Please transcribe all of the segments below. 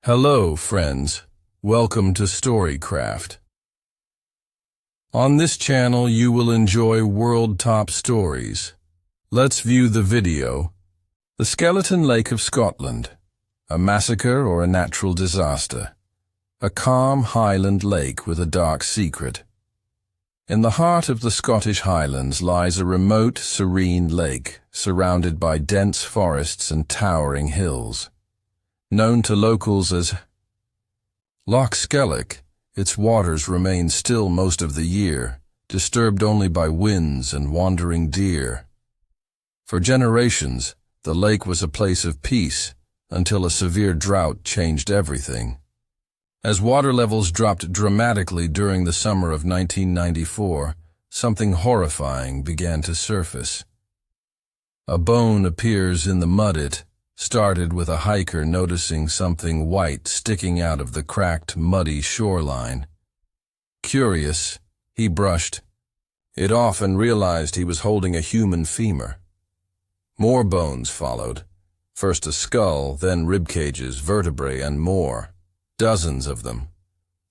Hello, friends. Welcome to Storycraft. On this channel, you will enjoy world top stories. Let's view the video. The Skeleton Lake of Scotland. A massacre or a natural disaster. A calm highland lake with a dark secret. In the heart of the Scottish Highlands lies a remote, serene lake, surrounded by dense forests and towering hills. Known to locals as Loch Skellig, its waters remain still most of the year, disturbed only by winds and wandering deer. For generations, the lake was a place of peace, until a severe drought changed everything. As water levels dropped dramatically during the summer of 1994, something horrifying began to surface. A bone appears in the mud. It started with a hiker noticing something white sticking out of the cracked, muddy shoreline. Curious, he brushed it off and realized he was holding a human femur. More bones followed, first a skull, then rib cages, vertebrae, and more. Dozens of them,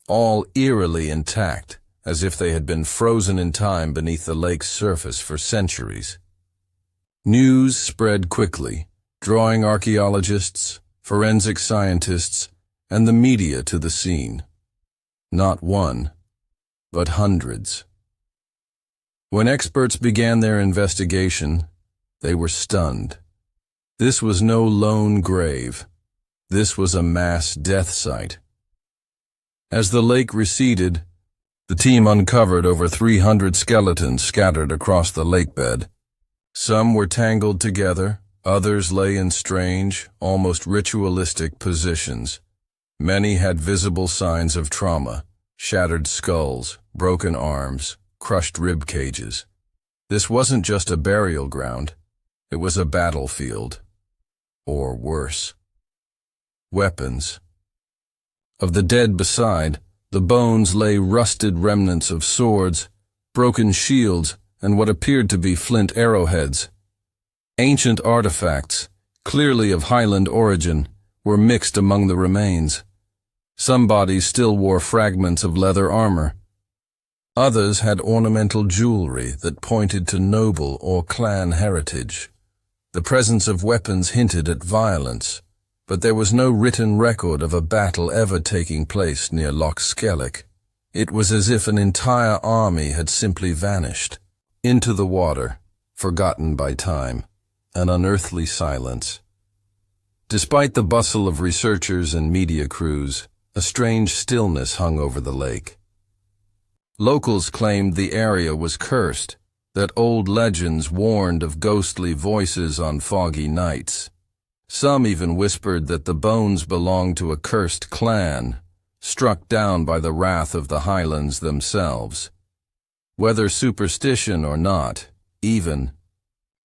all eerily intact, as if they had been frozen in time beneath the lake's surface for centuries. News spread quickly, drawing archaeologists, forensic scientists, and the media to the scene. Not one, but hundreds. When experts began their investigation, they were stunned. This was no lone grave. This was a mass death site. As the lake receded, the team uncovered over 300 skeletons scattered across the lakebed. Some were tangled together, others lay in strange, almost ritualistic positions. Many had visible signs of trauma, shattered skulls, broken arms, crushed rib cages. This wasn't just a burial ground, it was a battlefield. Or worse. Weapons. Of the dead beside, the bones lay rusted remnants of swords, broken shields, and what appeared to be flint arrowheads. Ancient artifacts, clearly of Highland origin, were mixed among the remains. Some bodies still wore fragments of leather armor. Others had ornamental jewelry that pointed to noble or clan heritage. The presence of weapons hinted at violence, but there was no written record of a battle ever taking place near Loch Skellig. It was as if an entire army had simply vanished into the water, forgotten by time, an unearthly silence. Despite the bustle of researchers and media crews, a strange stillness hung over the lake. Locals claimed the area was cursed, that old legends warned of ghostly voices on foggy nights. Some even whispered that the bones belonged to a cursed clan, struck down by the wrath of the Highlands themselves. Whether superstition or not, even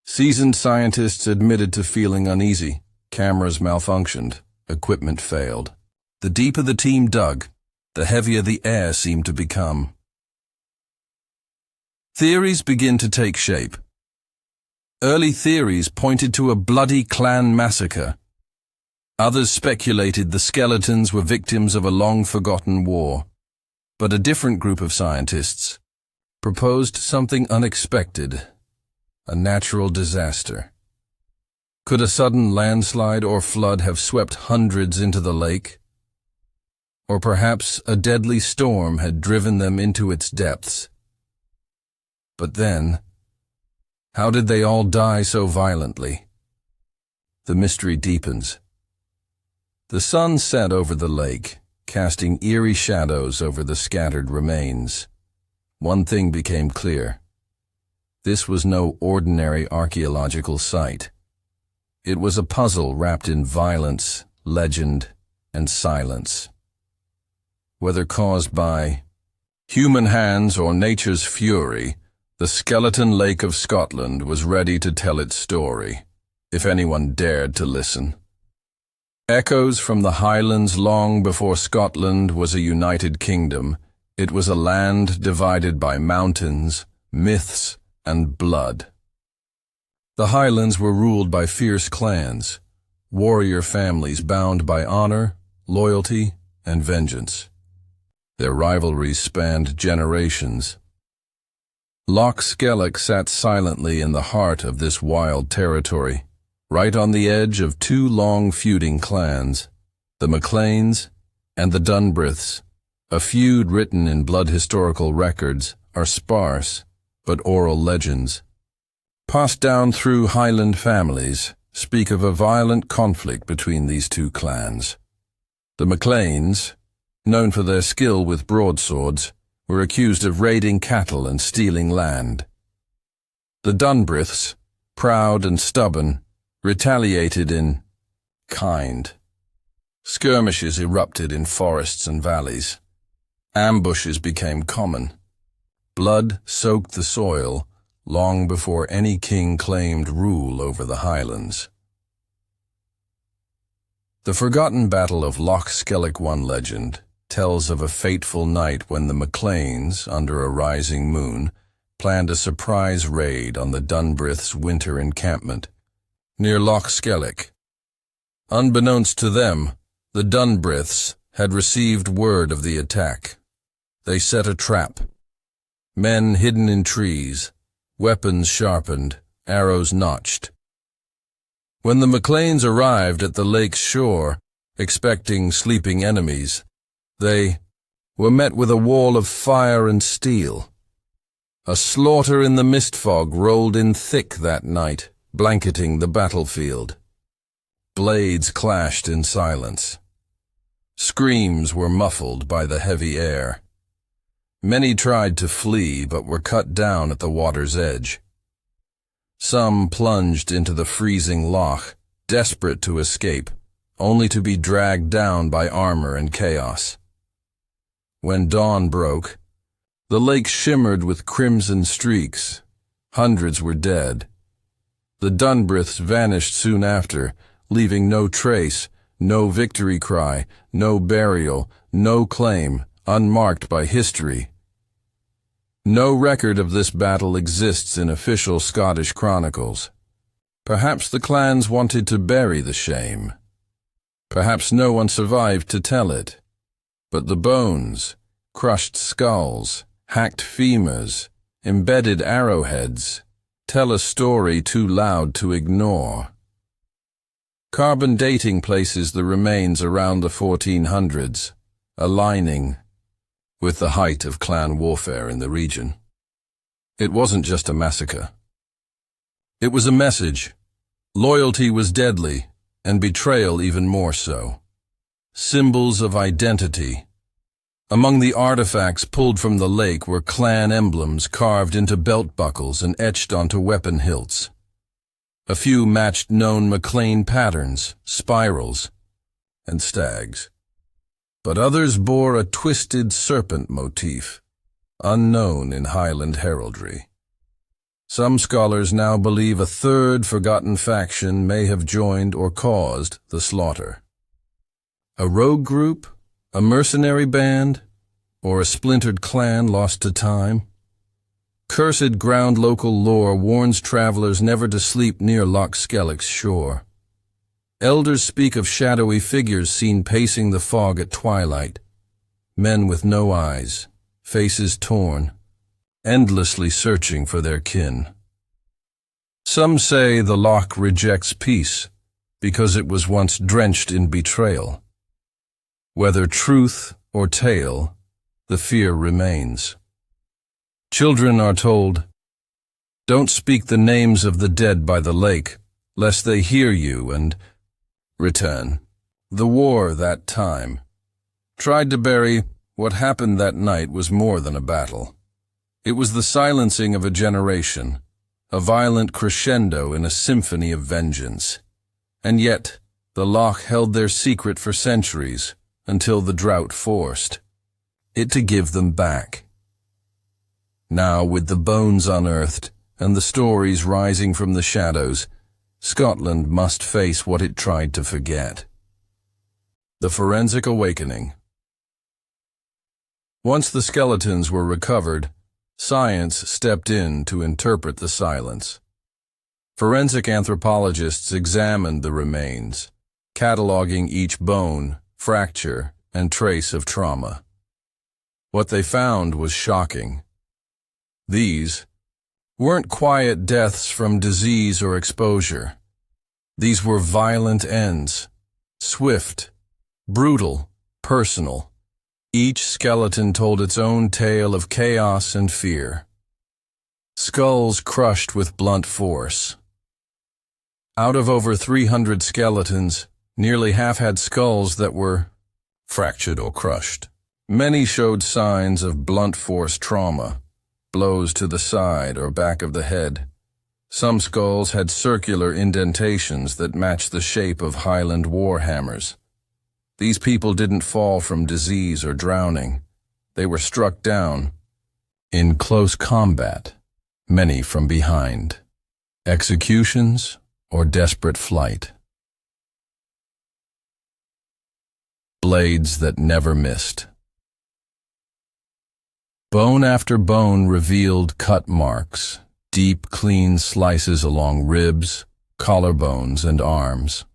seasoned scientists admitted to feeling uneasy. Cameras malfunctioned, equipment failed. The deeper the team dug, the heavier the air seemed to become. Theories begin to take shape. Early theories pointed to a bloody clan massacre. Others speculated the skeletons were victims of a long-forgotten war. But a different group of scientists proposed something unexpected, a natural disaster. Could a sudden landslide or flood have swept hundreds into the lake? Or perhaps a deadly storm had driven them into its depths. But then, how did they all die so violently? The mystery deepens. The sun set over the lake, casting eerie shadows over the scattered remains. One thing became clear. This was no ordinary archaeological site. It was a puzzle wrapped in violence, legend, and silence. Whether caused by human hands or nature's fury, the Skeleton Lake of Scotland was ready to tell its story, if anyone dared to listen. Echoes from the Highlands long before Scotland was a united kingdom, it was a land divided by mountains, myths, and blood. The Highlands were ruled by fierce clans, warrior families bound by honor, loyalty, and vengeance. Their rivalries spanned generations. Loch Skellig sat silently in the heart of this wild territory, right on the edge of two long feuding clans, the MacLeans and the Dunbriths. A feud written in blood historical records are sparse, but oral legends, passed down through Highland families, speak of a violent conflict between these two clans. The MacLeans, known for their skill with broadswords, were accused of raiding cattle and stealing land. The Dunbriths, proud and stubborn, retaliated in kind. Skirmishes erupted in forests and valleys. Ambushes became common. Blood soaked the soil long before any king claimed rule over the Highlands. The forgotten Battle of Loch Skellig, one legend, tells of a fateful night when the MacLeans, under a rising moon, planned a surprise raid on the Dunbriths' winter encampment near Loch Skellig. Unbeknownst to them, the Dunbriths had received word of the attack. They set a trap. Men hidden in trees, weapons sharpened, arrows notched. When the MacLeans arrived at the lake's shore, expecting sleeping enemies, they were met with a wall of fire and steel. A slaughter in the mist fog rolled in thick that night, blanketing the battlefield. Blades clashed in silence. Screams were muffled by the heavy air. Many tried to flee but were cut down at the water's edge. Some plunged into the freezing loch, desperate to escape, only to be dragged down by armor and chaos. When dawn broke, the lake shimmered with crimson streaks. Hundreds were dead. The Dunbriths vanished soon after, leaving no trace, no victory cry, no burial, no claim, unmarked by history. No record of this battle exists in official Scottish chronicles. Perhaps the clans wanted to bury the shame. Perhaps no one survived to tell it. But the bones, crushed skulls, hacked femurs, embedded arrowheads, tell a story too loud to ignore. Carbon dating places the remains around the 1400s, aligning with the height of clan warfare in the region. It wasn't just a massacre. It was a message. Loyalty was deadly, and betrayal even more so. Symbols of identity. Among the artifacts pulled from the lake were clan emblems carved into belt buckles and etched onto weapon hilts. A few matched known MacLean patterns, spirals, and stags. But others bore a twisted serpent motif, unknown in Highland heraldry. Some scholars now believe a third forgotten faction may have joined or caused the slaughter. A rogue group, a mercenary band, or a splintered clan lost to time? Cursed ground local lore warns travelers never to sleep near Loch Skellig's shore. Elders speak of shadowy figures seen pacing the fog at twilight, men with no eyes, faces torn, endlessly searching for their kin. Some say the loch rejects peace because it was once drenched in betrayal. Whether truth or tale, the fear remains. Children are told, "Don't speak the names of the dead by the lake, lest they hear you and return." The war that time tried to bury what happened that night was more than a battle. It was the silencing of a generation, a violent crescendo in a symphony of vengeance. And yet, the loch held their secret for centuries, until the drought forced it to give them back. Now, with the bones unearthed and the stories rising from the shadows, Scotland must face what it tried to forget. The Forensic Awakening. Once the skeletons were recovered, science stepped in to interpret the silence. Forensic anthropologists examined the remains, cataloging each bone, fracture, and trace of trauma. What they found was shocking. These weren't quiet deaths from disease or exposure. These were violent ends, swift, brutal, personal. Each skeleton told its own tale of chaos and fear. Skulls crushed with blunt force. Out of over 300 skeletons, nearly half had skulls that were fractured or crushed. Many showed signs of blunt force trauma, blows to the side or back of the head. Some skulls had circular indentations that matched the shape of Highland war hammers. These people didn't fall from disease or drowning. They were struck down in close combat, many from behind. Executions or desperate flight. Blades that never missed. Bone after bone revealed cut marks, deep, clean slices along ribs, collarbones, and arms.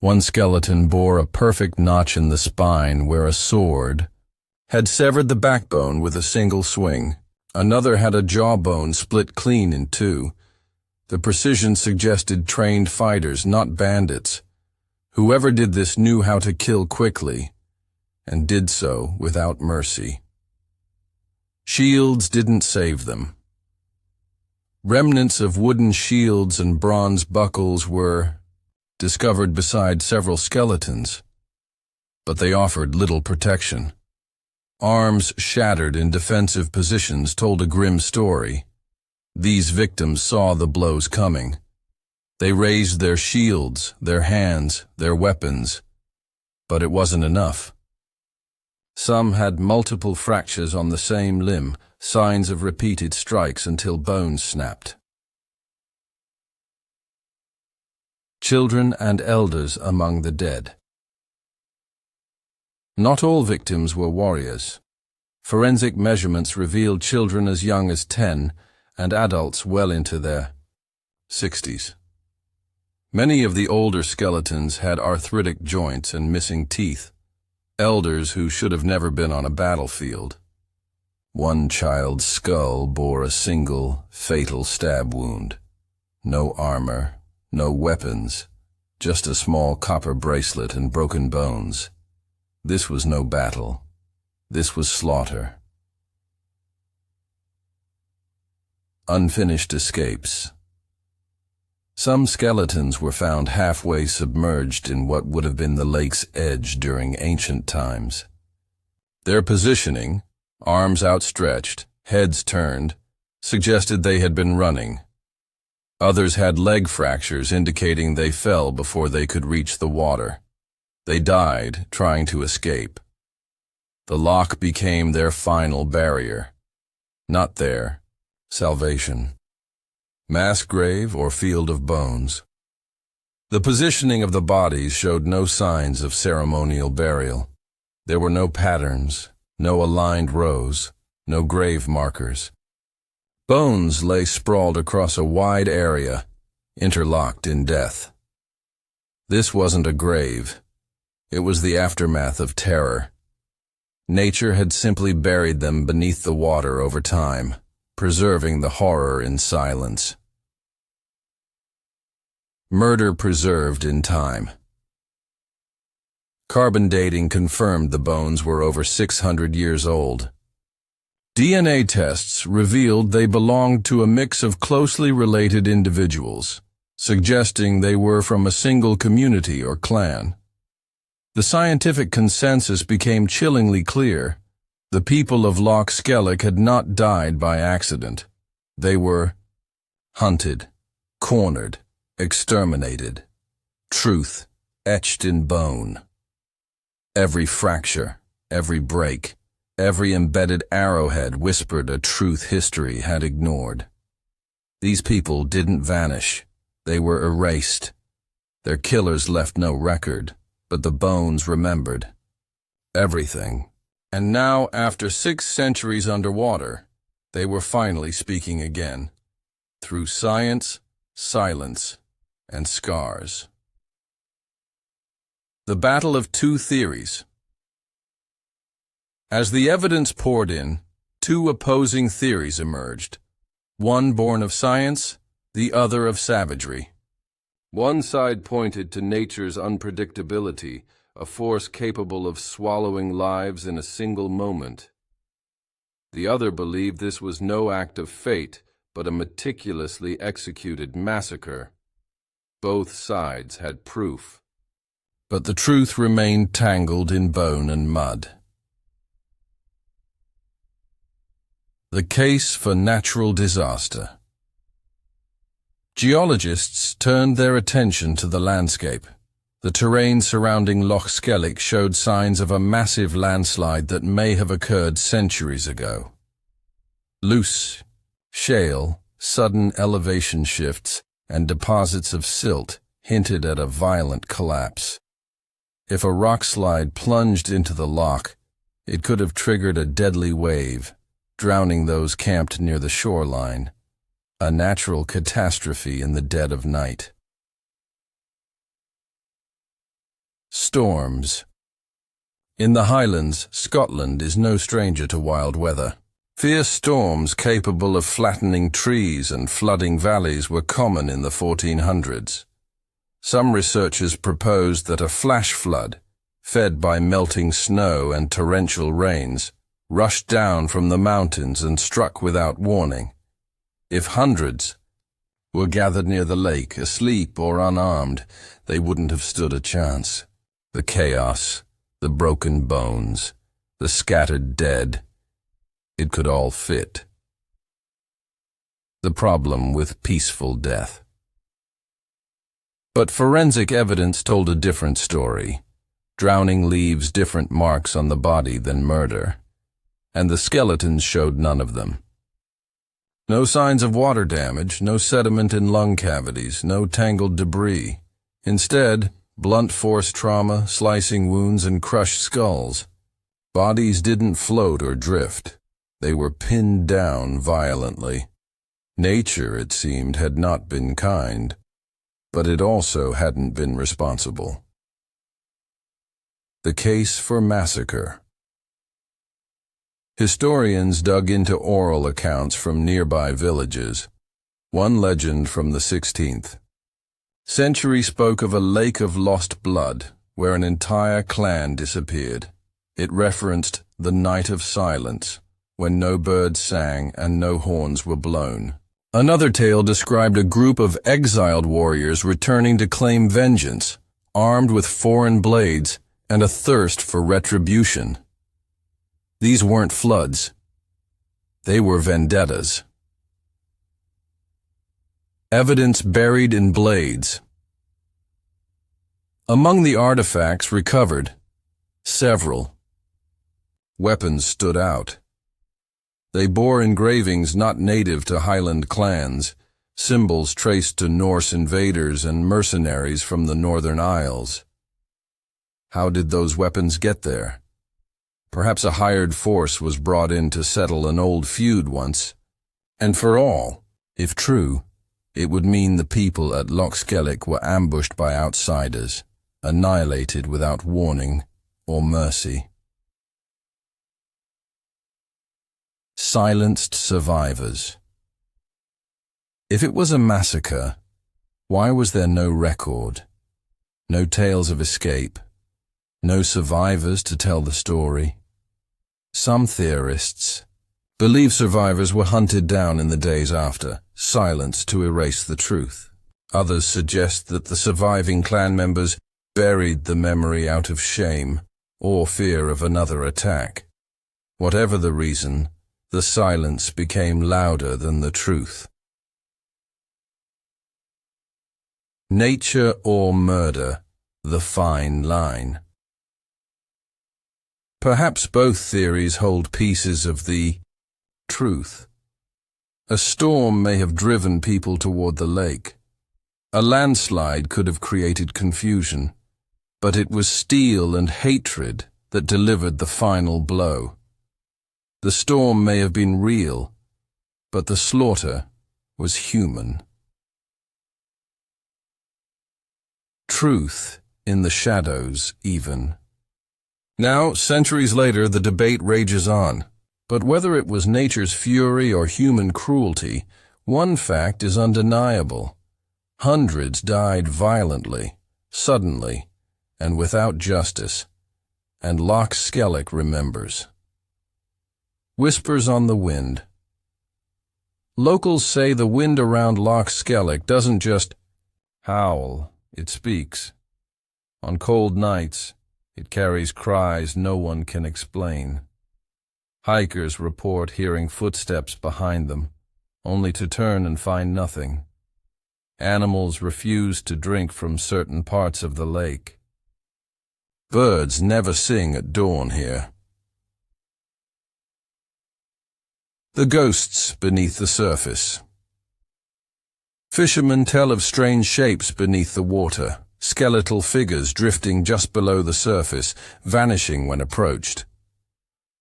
One skeleton bore a perfect notch in the spine where a sword had severed the backbone with a single swing. Another had a jawbone split clean in two. The precision suggested trained fighters, not bandits. Whoever did this knew how to kill quickly, and did so without mercy. Shields didn't save them. Remnants of wooden shields and bronze buckles were discovered beside several skeletons, but they offered little protection. Arms shattered in defensive positions told a grim story. These victims saw the blows coming. They raised their shields, their hands, their weapons, but it wasn't enough. Some had multiple fractures on the same limb, signs of repeated strikes until bones snapped. Children and elders among the dead. Not all victims were warriors. Forensic measurements revealed children as young as 10 and adults well into their 60s. Many of the older skeletons had arthritic joints and missing teeth, elders who should have never been on a battlefield. One child's skull bore a single, fatal stab wound. No armor, no weapons, just a small copper bracelet and broken bones. This was no battle. This was slaughter. Unfinished escapes. Some skeletons were found halfway submerged in what would have been the lake's edge during ancient times. Their positioning, arms outstretched, heads turned, suggested they had been running. Others had leg fractures indicating they fell before they could reach the water. They died trying to escape. The lock became their final barrier. Not their salvation. Mass grave or field of bones. The positioning of the bodies showed no signs of ceremonial burial. There were no patterns, no aligned rows, no grave markers. Bones lay sprawled across a wide area, interlocked in death. This wasn't a grave. It was the aftermath of terror. Nature had simply buried them beneath the water over time, preserving the horror in silence. Murder preserved in time. Carbon dating confirmed the bones were over 600 years old. DNA tests revealed they belonged to a mix of closely related individuals, suggesting they were from a single community or clan. The scientific consensus became chillingly clear. The people of Loch Skellig had not died by accident. They were hunted, cornered, exterminated. Truth etched in bone. Every fracture, every break, every embedded arrowhead whispered a truth history had ignored. These people didn't vanish. They were erased. Their killers left no record, but the bones remembered. Everything. And now, after 6 centuries underwater, they were finally speaking again. Through science, silence, and scars. The battle of two theories. As the evidence poured in, two opposing theories emerged, one born of science, the other of savagery. One side pointed to nature's unpredictability, a force capable of swallowing lives in a single moment. The other believed this was no act of fate, but a meticulously executed massacre. Both sides had proof, but the truth remained tangled in bone and mud. The case for natural disaster. Geologists turned their attention to the landscape. The terrain surrounding Loch Skellig showed signs of a massive landslide that may have occurred centuries ago. Loose shale, sudden elevation shifts, and deposits of silt hinted at a violent collapse. If a rockslide plunged into the loch, it could have triggered a deadly wave, drowning those camped near the shoreline, a natural catastrophe in the dead of night. Storms. In the Highlands, Scotland is no stranger to wild weather. Fierce storms capable of flattening trees and flooding valleys were common in the 1400s. Some researchers proposed that a flash flood, fed by melting snow and torrential rains, rushed down from the mountains and struck without warning. If hundreds were gathered near the lake, asleep or unarmed, they wouldn't have stood a chance. The chaos, the broken bones, the scattered dead, it could all fit. The problem with peaceful death. But forensic evidence told a different story. Drowning leaves different marks on the body than murder, and the skeletons showed none of them. No signs of water damage, no sediment in lung cavities, no tangled debris. Instead, blunt force trauma, slicing wounds, and crushed skulls. Bodies didn't float or drift. They were pinned down violently. Nature, it seemed, had not been kind, but it also hadn't been responsible. The case for massacre. Historians dug into oral accounts from nearby villages. One legend from the 16th century spoke of a lake of lost blood where an entire clan disappeared. It referenced the night of silence, when no birds sang and no horns were blown. Another tale described a group of exiled warriors returning to claim vengeance, armed with foreign blades and a thirst for retribution. These weren't floods. They were vendettas. Evidence buried in blades. Among the artifacts recovered, several weapons stood out. They bore engravings not native to Highland clans, symbols traced to Norse invaders and mercenaries from the Northern Isles. How did those weapons get there? Perhaps a hired force was brought in to settle an old feud once. And for all, if true, it would mean the people at Loch Skellig were ambushed by outsiders, annihilated without warning or mercy. Silenced survivors. If it was a massacre, why was there no record? No tales of escape? No survivors to tell the story? Some theorists believe survivors were hunted down in the days after, silenced to erase the truth. Others suggest that the surviving clan members buried the memory out of shame or fear of another attack. Whatever the reason, the silence became louder than the truth. Nature or murder, the fine line. Perhaps both theories hold pieces of the truth. A storm may have driven people toward the lake. A landslide could have created confusion, but it was steel and hatred that delivered the final blow. The storm may have been real, but the slaughter was human. Truth in the shadows even. Now, centuries later, the debate rages on. But whether it was nature's fury or human cruelty, one fact is undeniable. Hundreds died violently, suddenly, and without justice, and Loch Skellig remembers. Whispers on the wind. Locals say the wind around Loch Skellig doesn't just howl, it speaks. On cold nights, it carries cries no one can explain. Hikers report hearing footsteps behind them, only to turn and find nothing. Animals refuse to drink from certain parts of the lake. Birds never sing at dawn here. The ghosts beneath the surface. Fishermen tell of strange shapes beneath the water, skeletal figures drifting just below the surface, vanishing when approached.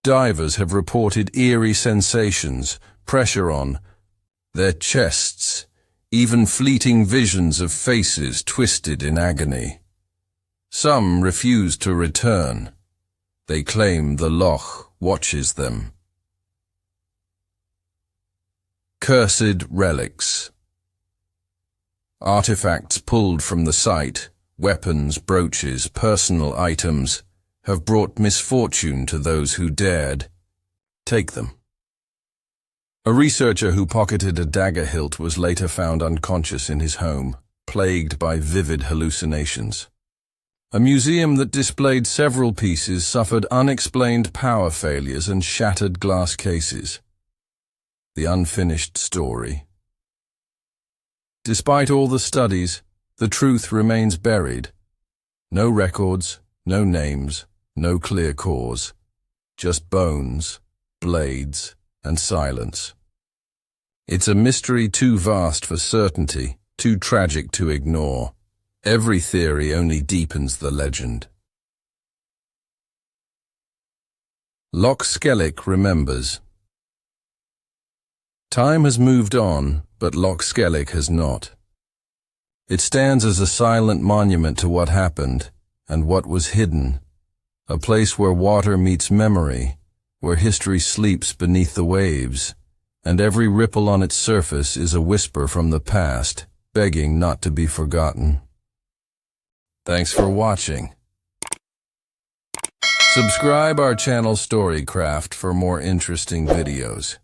Divers have reported eerie sensations, pressure on their chests, even fleeting visions of faces twisted in agony. Some refuse to return. They claim the loch watches them. Cursed relics. Artifacts pulled from the site, weapons, brooches, personal items, have brought misfortune to those who dared take them. A researcher who pocketed a dagger hilt was later found unconscious in his home, plagued by vivid hallucinations. A museum that displayed several pieces suffered unexplained power failures and shattered glass cases. The unfinished story. Despite all the studies, the truth remains buried. No records, no names, no clear cause. Just bones, blades, and silence. It's a mystery too vast for certainty, too tragic to ignore. Every theory only deepens the legend. Loch Skellig remembers. Time has moved on, but Loch Skellig has not. It stands as a silent monument to what happened and what was hidden, a place where water meets memory, where history sleeps beneath the waves, and every ripple on its surface is a whisper from the past, begging not to be forgotten. Thanks for watching. Subscribe our channel Storycraft for more interesting videos.